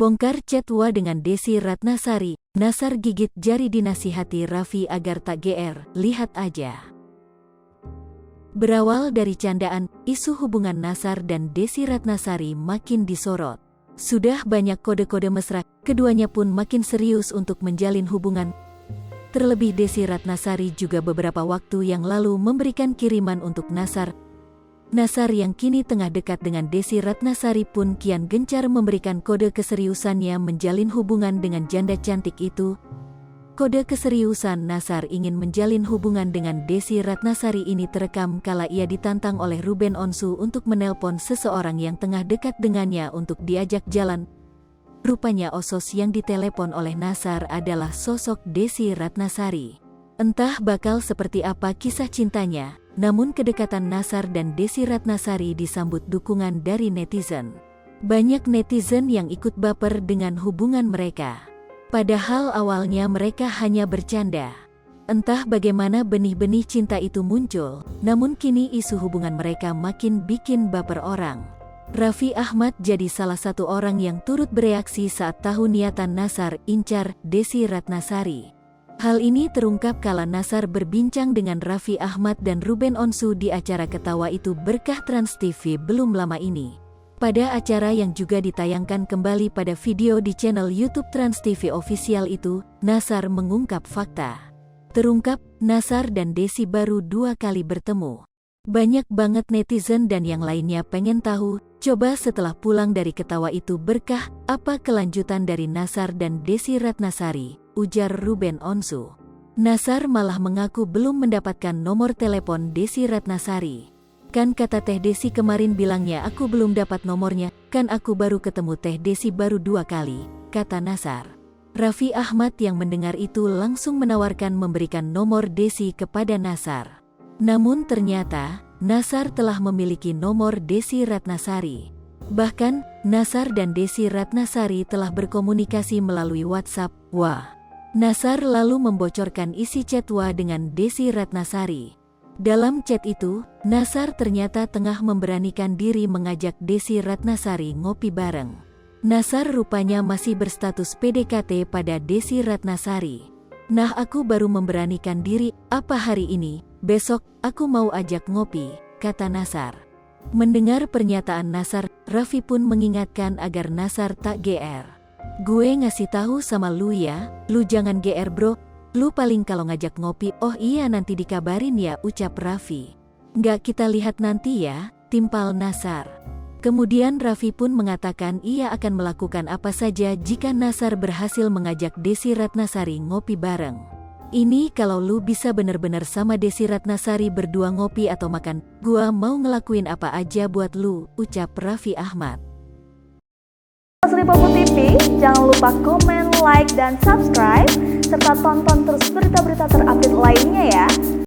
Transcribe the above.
Bongkar chat Wa dengan Desi Ratnasari, Nasar gigit jari dinasihati Raffi agar tak GR, lihat aja. Berawal dari candaan, isu hubungan Nasar dan Desi Ratnasari makin disorot. Sudah banyak kode-kode mesra, keduanya pun makin serius untuk menjalin hubungan. Terlebih Desi Ratnasari juga beberapa waktu yang lalu memberikan kiriman untuk Nasar. Nasar yang kini tengah dekat dengan Desi Ratnasari pun kian gencar memberikan kode keseriusannya menjalin hubungan dengan janda cantik itu. Kode keseriusan Nasar ingin menjalin hubungan dengan Desi Ratnasari ini terekam kala ia ditantang oleh Ruben Onsu untuk menelpon seseorang yang tengah dekat dengannya untuk diajak jalan. Rupanya osos yang ditelepon oleh Nasar adalah sosok Desi Ratnasari. Entah bakal seperti apa kisah cintanya, namun kedekatan Nasar dan Desi Ratnasari disambut dukungan dari netizen. Banyak netizen yang ikut baper dengan hubungan mereka. Padahal awalnya mereka hanya bercanda. Entah bagaimana benih-benih cinta itu muncul, namun kini isu hubungan mereka makin bikin baper orang. Raffi Ahmad jadi salah satu orang yang turut bereaksi saat tahu niatan Nasar incar Desi Ratnasari. Hal ini terungkap kala Nasar berbincang dengan Raffi Ahmad dan Ruben Onsu di acara Ketawa Itu Berkah Trans TV belum lama ini. Pada acara yang juga ditayangkan kembali pada video di channel YouTube Trans TV Official itu, Nasar mengungkap fakta. Terungkap, Nasar dan Desi baru 2 kali bertemu. Banyak banget netizen dan yang lainnya pengen tahu, coba setelah pulang dari Ketawa Itu Berkah, apa kelanjutan dari Nasar dan Desi Ratnasari, ujar Ruben Onsu. Nasar malah mengaku belum mendapatkan nomor telepon Desi Ratnasari. Kan kata Teh Desi kemarin bilangnya aku belum dapat nomornya, kan aku baru ketemu Teh Desi baru 2 kali, kata Nasar. Raffi Ahmad yang mendengar itu langsung menawarkan memberikan nomor Desi kepada Nasar. Namun ternyata, Nasar telah memiliki nomor Desi Ratnasari. Bahkan, Nasar dan Desi Ratnasari telah berkomunikasi melalui WhatsApp. Wah. Nasar lalu membocorkan isi chat Wa dengan Desi Ratnasari. Dalam chat itu, Nasar ternyata tengah memberanikan diri mengajak Desi Ratnasari ngopi bareng. Nasar rupanya masih berstatus PDKT pada Desi Ratnasari. Nah, aku baru memberanikan diri, apa hari ini, besok, aku mau ajak ngopi, kata Nasar. Mendengar pernyataan Nasar, Raffi pun mengingatkan agar Nasar tak GR. Gue ngasih tahu sama lu ya, lu jangan GR bro, lu paling kalau ngajak ngopi, oh iya nanti dikabarin ya, ucap Raffi. Nggak, kita lihat nanti ya, timpal Nasar. Kemudian Raffi pun mengatakan ia akan melakukan apa saja jika Nasar berhasil mengajak Desi Ratnasari ngopi bareng. Ini kalau lu bisa bener-bener sama Desi Ratnasari berdua ngopi atau makan, gua mau ngelakuin apa aja buat lu, ucap Raffi Ahmad. Lipopo TV, jangan lupa komen, like, dan subscribe, serta tonton terus berita-berita terupdate lainnya ya.